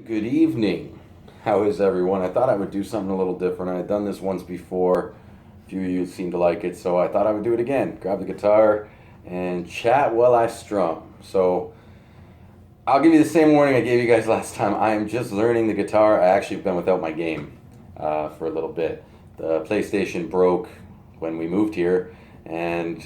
Good evening. How is everyone? I thought I would do something a little different. I had done this once before. A few of you seem to like it, so I thought I would do it again. Grab the guitar and chat while I strum. So I'll give you the same warning I gave you guys last time. I am just learning the guitar. I actually have been without my game for a little bit. The PlayStation broke when we moved here, and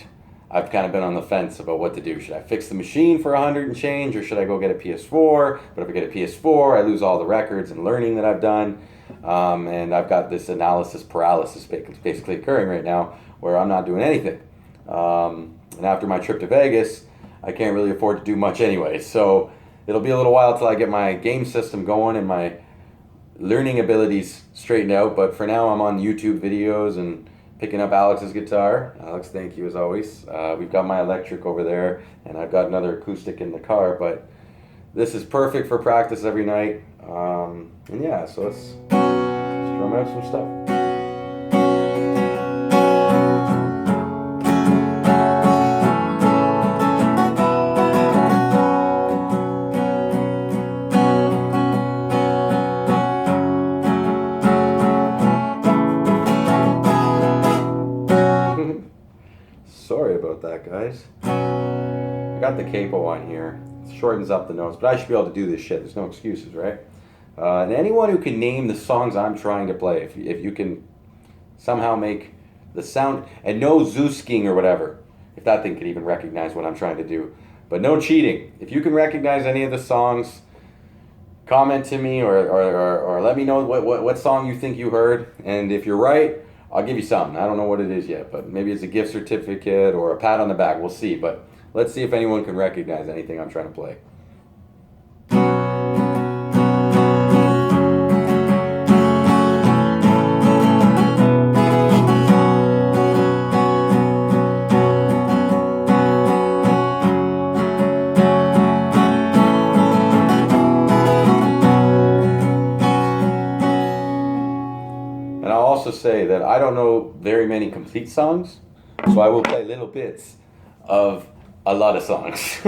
I've kind of been on the fence about what to do. Should I fix the machine for 100 and change, or should I go get a PS4? But if I get a PS4, I lose all the records and learning that I've done. And I've got this analysis paralysis basically occurring right now where I'm not doing anything. And after my trip to Vegas, I can't really afford to do much anyway. So it'll be a little while till I get my game system going and my learning abilities straightened out. But for now, I'm on YouTube videos and picking up Alex's guitar. Alex, thank you as always. We've got my electric over there, and I've got another acoustic in the car. But this is perfect for practice every night. And yeah, so let's drum out some stuff. Sorry about that, guys. I got the capo on here. It shortens up the notes, but I should be able to do this shit. There's no excuses, right? And anyone who can name the songs I'm trying to play, if you can somehow make the sound, and no Zeusking or whatever, if that thing can even recognize what I'm trying to do. But no cheating. If you can recognize any of the songs, comment to me or let me know what song you think you heard. And if you're right, I'll give you something. I don't know what it is yet, but maybe it's a gift certificate or a pat on the back. We'll see. But let's see if anyone can recognize anything I'm trying to play. And I'll also say that I don't know very many complete songs, so I will play little bits of a lot of songs.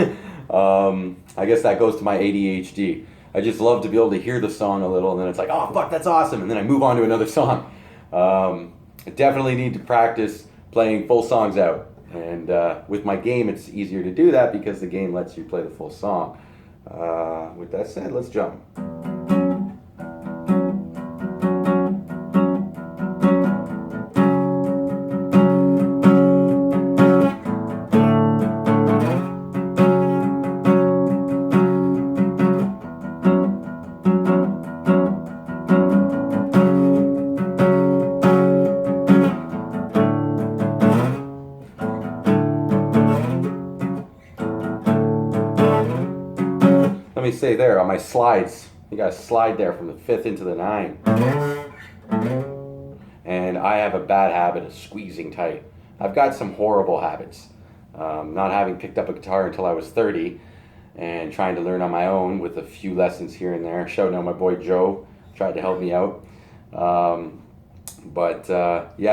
I guess that goes to my ADHD. I just love to be able to hear the song a little, and then it's like, oh, fuck, that's awesome, and then I move on to another song. I definitely need to practice playing full songs out. And with my game, it's easier to do that because the game lets you play the full song. With that said, let's jump. Let me say there on my slides, you got to slide there from the 5th into the 9. And I have a bad habit of squeezing tight. I've got some horrible habits. Not having picked up a guitar until I was 30 and trying to learn on my own with a few lessons here and there. Shouting out my boy Joe, tried to help me out. Yeah,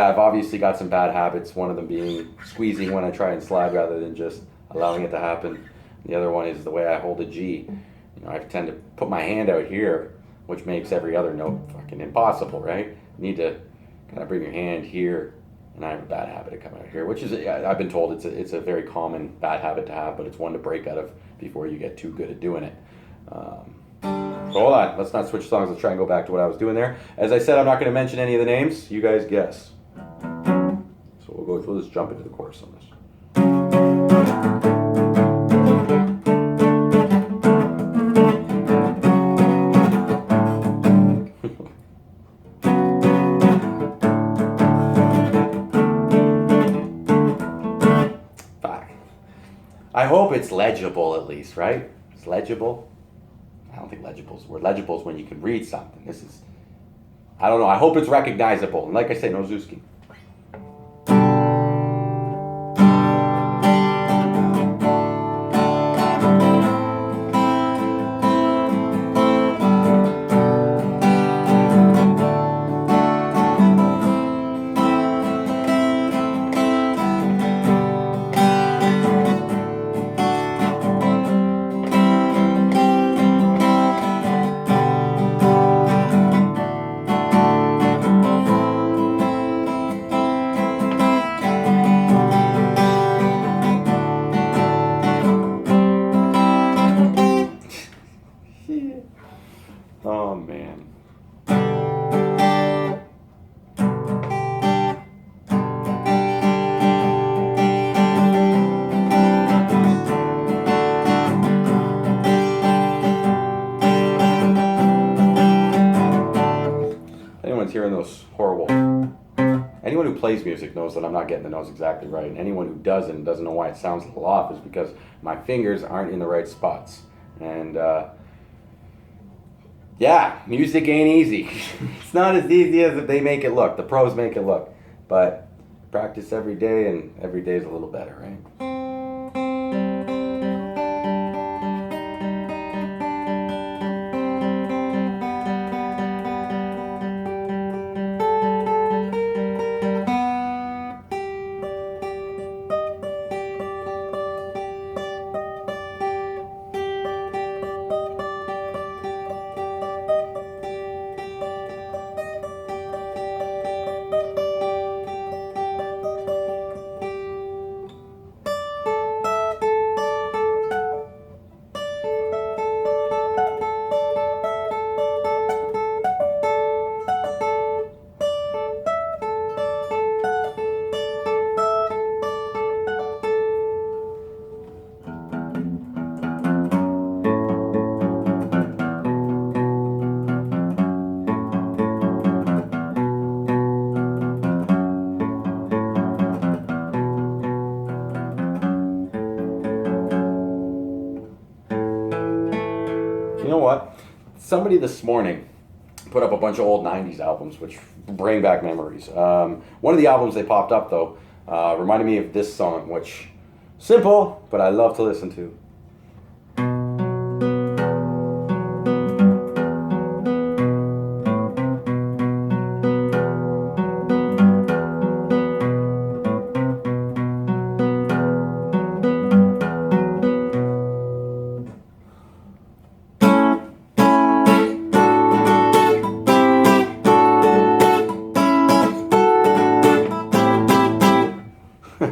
I've obviously got some bad habits, one of them being squeezing when I try and slide rather than just allowing it to happen. The other one is the way I hold a G. I tend to put my hand out here, which makes every other note fucking impossible, right? You need to kind of bring your hand here, and I have a bad habit of coming out here, which is, I've been told it's a very common bad habit to have, but it's one to break out of before you get too good at doing it. So hold on, let's not switch songs. Let's try and go back to what I was doing there. As I said, I'm not going to mention any of the names. You guys guess. So we'll just jump into the chorus on this. I hope it's legible at least, right? It's legible. I don't think legible's the word. Legible is when you can read something. This is, I don't know. I hope it's recognizable. And like I say, no Zuski. Oh man. Anyone's hearing those horrible. Anyone who plays music knows that I'm not getting the notes exactly right. And anyone who doesn't know why it sounds a little off is because my fingers aren't in the right spots. And yeah, music ain't easy. It's not as easy as they make it look. The pros make it look. But practice every day, and every day is a little better, right? You know what? Somebody this morning put up a bunch of old 90s albums, which bring back memories. One of the albums they popped up, though, reminded me of this song, which, simple, but I love to listen to.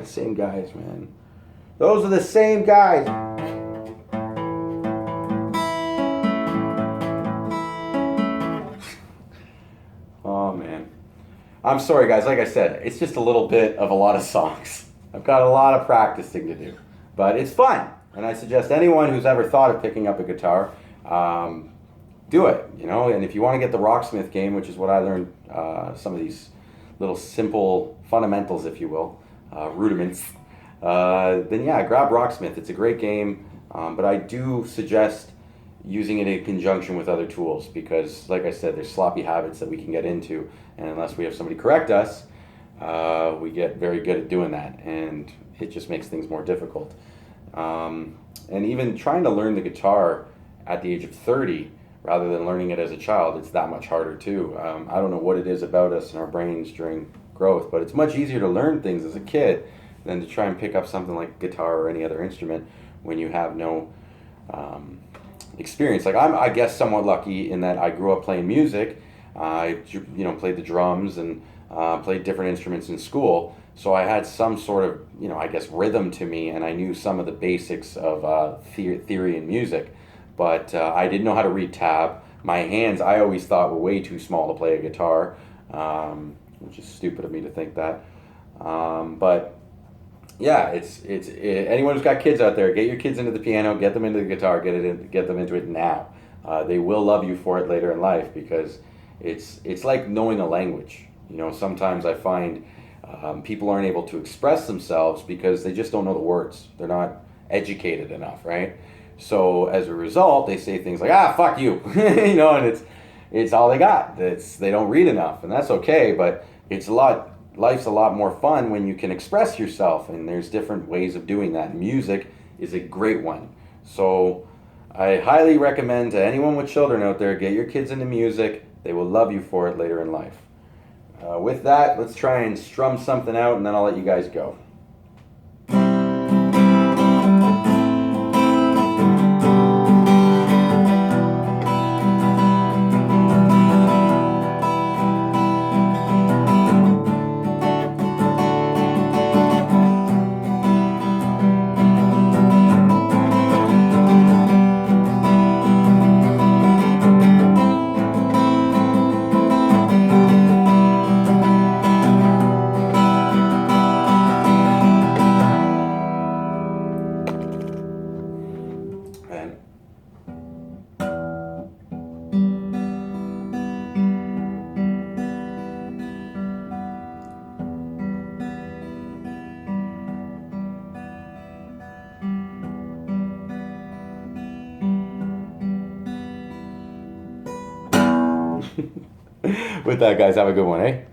Same guys, man. Those are the same guys. Oh, man. I'm sorry, guys. Like I said, it's just a little bit of a lot of songs. I've got a lot of practicing to do. But it's fun. And I suggest anyone who's ever thought of picking up a guitar, do it. You know, and if you want to get the Rocksmith game, which is what I learned, some of these little simple fundamentals, if you will, rudiments, then yeah, grab Rocksmith. It's a great game, but I do suggest using it in conjunction with other tools because, like I said, there's sloppy habits that we can get into, and unless we have somebody correct us, we get very good at doing that, and it just makes things more difficult. And even trying to learn the guitar at the age of 30 rather than learning it as a child, it's that much harder too. I don't know what it is about us and our brains during growth, but it's much easier to learn things as a kid than to try and pick up something like guitar or any other instrument when you have no experience. Like I'm, I guess, somewhat lucky in that I grew up playing music. I, played the drums and played different instruments in school. So I had some sort of, I guess, rhythm to me, and I knew some of the basics of theory in music. But I didn't know how to read tab. My hands, I always thought, were way too small to play a guitar, which is stupid of me to think that. But yeah, it's anyone who's got kids out there, get your kids into the piano, get them into the guitar, get them into it now. They will love you for it later in life because it's like knowing a language. Sometimes I find people aren't able to express themselves because they just don't know the words. They're not educated enough, right? So as a result, they say things like, fuck you, and it's all they got. They don't read enough, and that's okay, but life's a lot more fun when you can express yourself, and there's different ways of doing that. Music is a great one. So I highly recommend to anyone with children out there, get your kids into music. They will love you for it later in life. With that, let's try and strum something out, and then I'll let you guys go. With that, guys, have a good one, eh?